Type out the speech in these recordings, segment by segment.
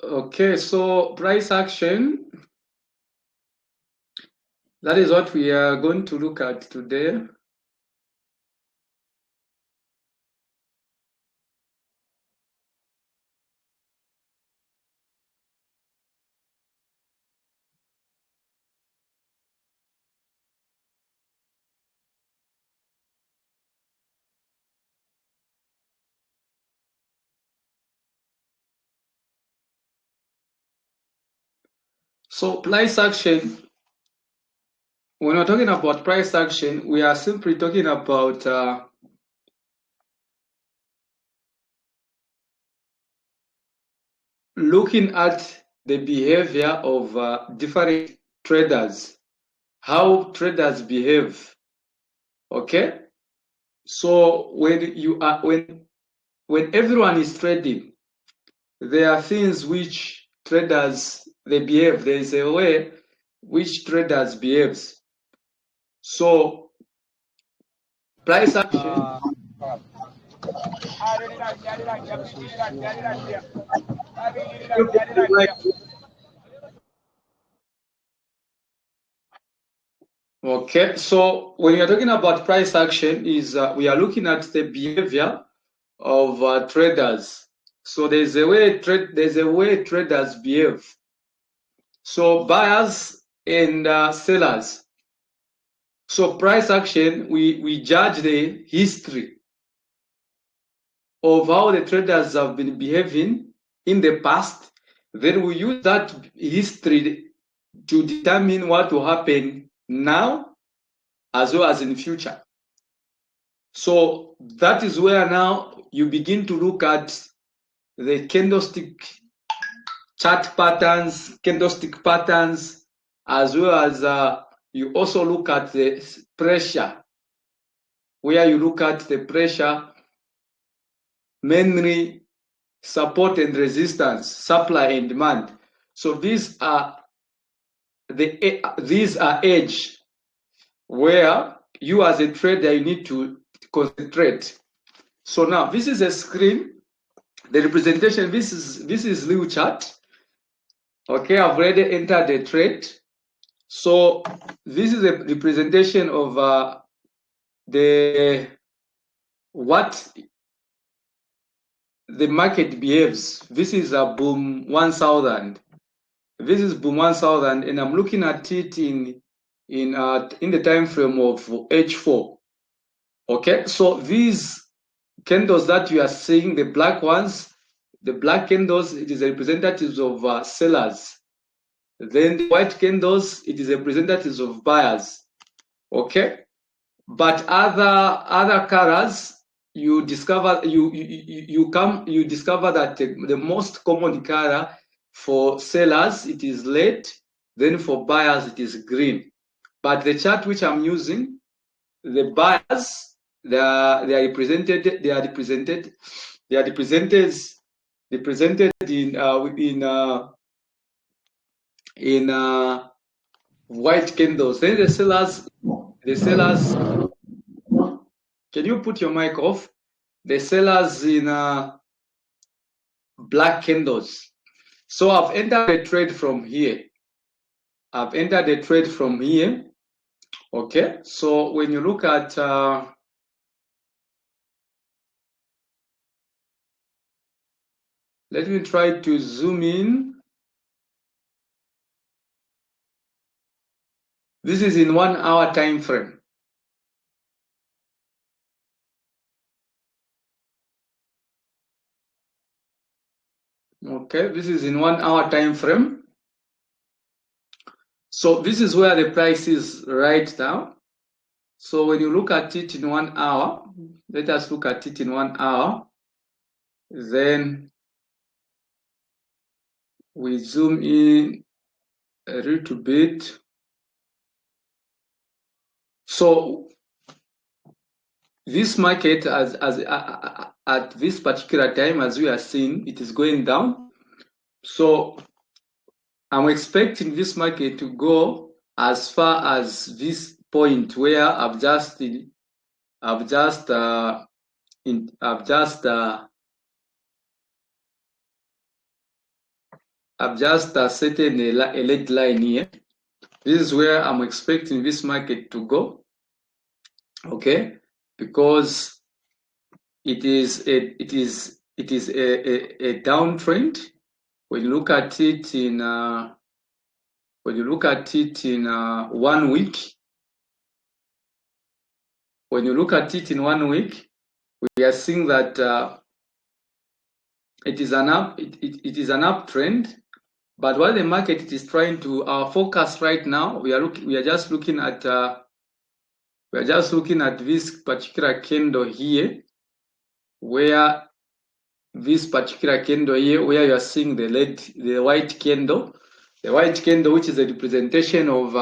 Okay, so price action, that is what we are going to look at today. So price action, when we're talking about price action, we are simply talking about looking at the behavior of different traders, how traders behave. Okay, so when everyone is trading, there are things which traders they behave. There is a way which traders behaves. So price action. Okay, so when you're talking about price action, is we are looking at the behavior of traders. So there's a way traders behave. So buyers and sellers. So price action, we judge the history of how the traders have been behaving in the past. Then we use that history to determine what will happen now as well as in the future. So that is where now you begin to look at the candlestick chart patterns, candlestick patterns, as well as you also look at the pressure, where you look at the pressure, mainly support and resistance, supply and demand. So these are edge where you as a trader you need to concentrate. So now this is a screen. The representation. This is Liu chart. Okay, I've already entered the trade. So this is a representation of what the market behaves. This is a boom 1000. This is boom 1000, and I'm looking at it in the time frame of H4. Okay, so these candles that you are seeing, the black ones, the black candles, it is representatives of sellers. Then the white candles, it is representatives of buyers. Okay, but other colors, you discover you discover that the most common color for sellers it is red, then for buyers it is green. But the chart which I'm using, the buyers they are represented in white candles. Then the sellers, can you put your mic off? The sellers in black candles. So I've entered a trade from here. Okay, so when you look at let me try to zoom in. This is in 1 hour time frame. Okay, this is in 1 hour time frame. So this is where the price is right now. So when you look at it in 1 hour, let us look at it in 1 hour. Then we zoom in a little bit. So this market, at this particular time, as we are seeing, it is going down. So I'm expecting this market to go as far as this point where I've just I've just set a lead line here. This is where I'm expecting this market to go, okay, because it is a downtrend. When you look at it in 1 week, when you look at it in 1 week, we are seeing that it is an uptrend. But what the market is trying to, our focus right now, we are just looking at this particular candle here, where this particular candle here, where you are seeing the white candle, which is a representation of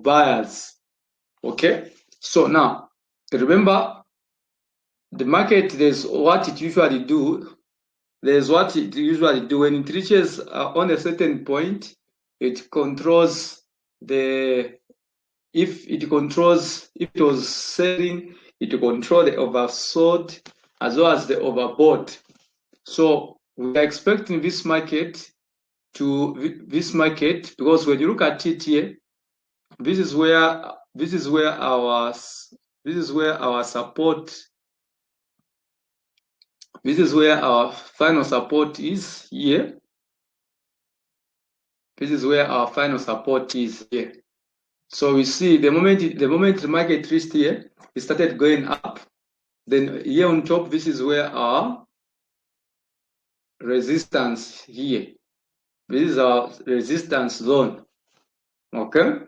buyers. Okay, so now remember, the market, there's what it usually do. There's what it usually do when it reaches on a certain point. It controls if it was selling, it will control the oversold as well as the overbought. So we are expecting this market because when you look at it here, this is where our support. This is where our final support is here. This is where our final support is here. So we see the moment the market reached here, it started going up. Then here on top, this is where our resistance here. This is our resistance zone. Okay.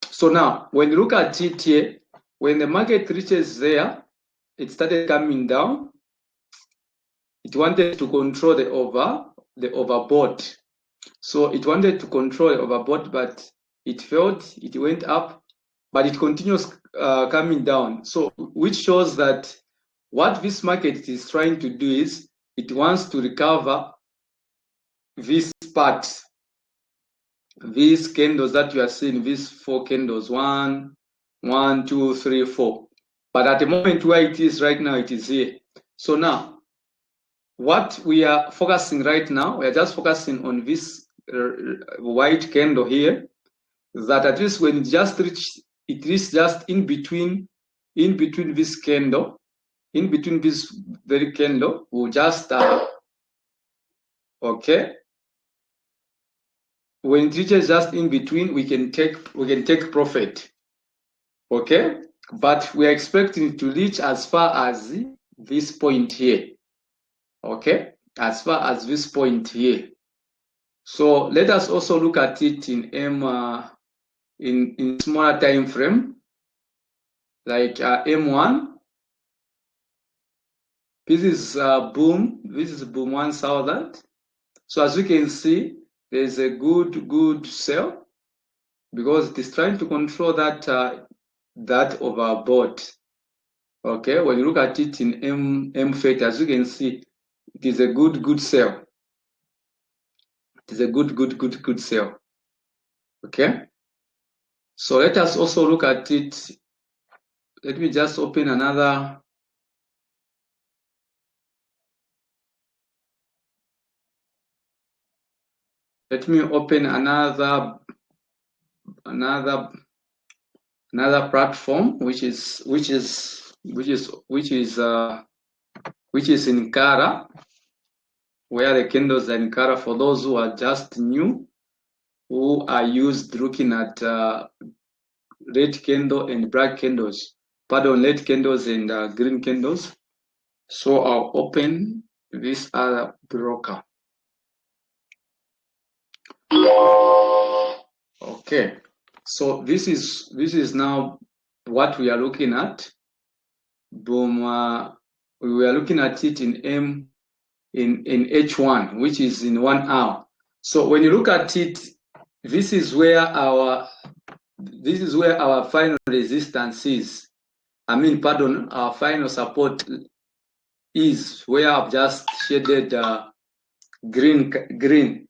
So now, when you look at it here, when the market reaches there, it started coming down. It wanted to control the overbought. So it wanted to control the overbought, but it failed. It went up, but it continues coming down. So which shows that what this market is trying to do is it wants to recover this part, these candles that you are seeing, these 4 candles, 1, 2, 3, 4. But at the moment where it is right now, it is here. So now, what we are focusing right now, we are just focusing on this white candle here, that at least when it reaches just in between this candle, in between this very candle, we'll just okay. When it reaches just in between, we can take profit. Okay, but we are expecting to reach as far as this point here. Okay, as far as this point here. So let us also look at it in in smaller time frame, like M1. This is boom. This is boom 1000. So as you can see, there's a good sell because it is trying to control that overbought. Okay, when you look at it in M30, as you can see, it is a good sell. It is a good sell. Okay, so let us also look at it. Let me just open another. Let me open another platform, which is in color, where the candles are in color for those who are just new, who are used looking at red candle and black candles. Pardon, red candles and green candles. So I'll open this other broker. Okay, so this is now what we are looking at. Boom. We are looking at it in H1, which is in 1 hour. So when you look at it, this is where our final resistance is. Our final support is, where I've just shaded green.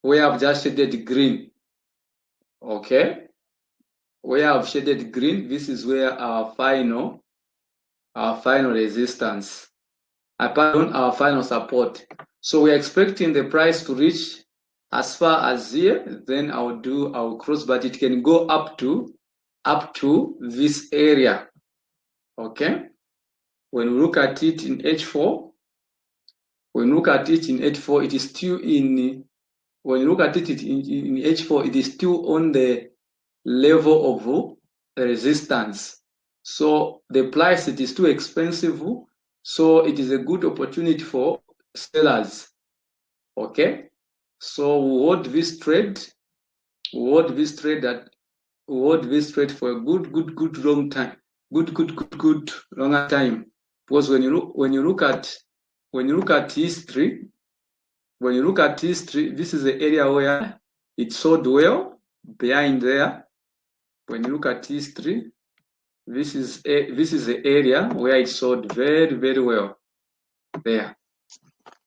Where I've just shaded green. Okay, where I've shaded green, this is where our final our final resistance. Our final support. So we're expecting the price to reach as far as here, then I'll cross, but it can go up to this area. Okay. When we look at it in H4, it is still in. When you look at it in H4, it is still on the level of resistance. So the price, it is too expensive. So it is a good opportunity for sellers. Okay. So we hold this trade. For a good long time. Good longer time. Because when you look at history, this is the area where it sold well behind there. When you look at history, this is the area where it sold very, very well there.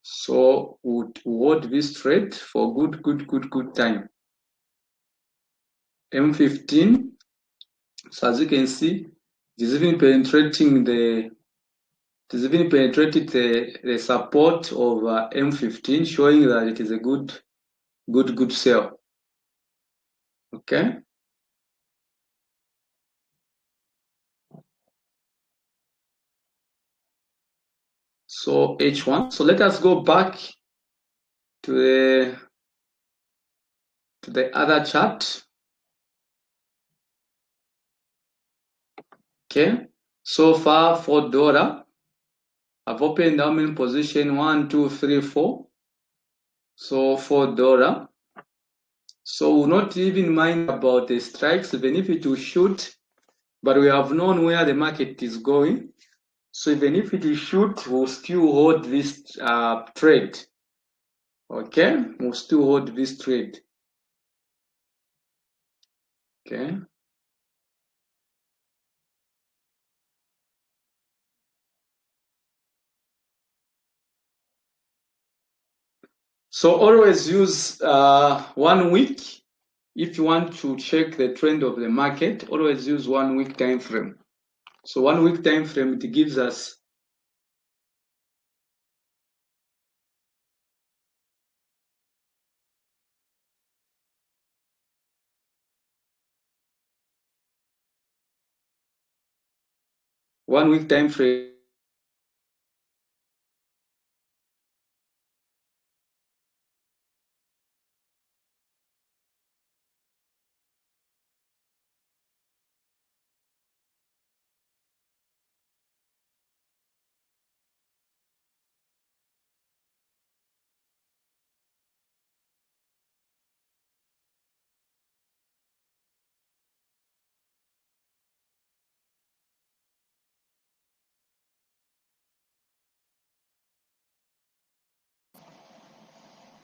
So we hold this trade for good time. M15. So as you can see, it is even penetrating the support of M15, showing that it is a good sell. Okay. So H1. So let us go back to the other chart. Okay. So far for $, I've opened how many position? 1, 2, 3, 4. So $4. So we'll not even mind about the strikes, even if it will shoot, but we have known where the market is going. So even if it will shoot, we'll still hold this trade. Okay, we'll still hold this trade. Okay. So always use 1 week. If you want to check the trend of the market, always use 1 week time frame. So 1 week time frame, it gives us one week time frame.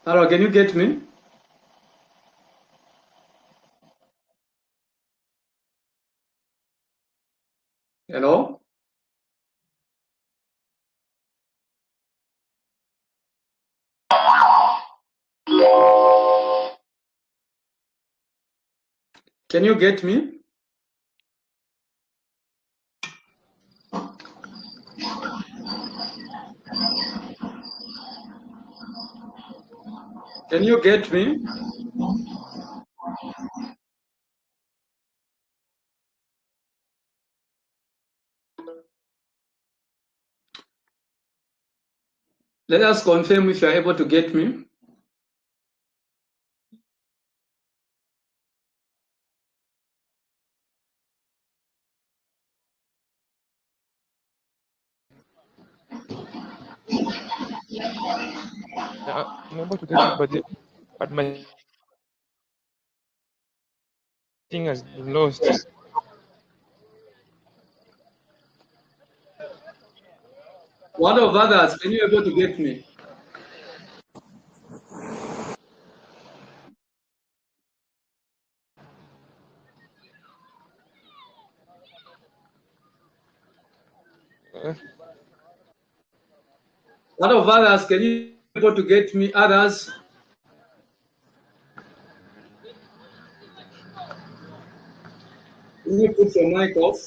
Hello, can you get me? Hello? Can you get me? Can you get me? Let us confirm if you are able to get me. I'm able to get it, but my thing has been lost. What of others? Can you able to get me? What of others? Can you able to get me? Others? Can you put your mic off?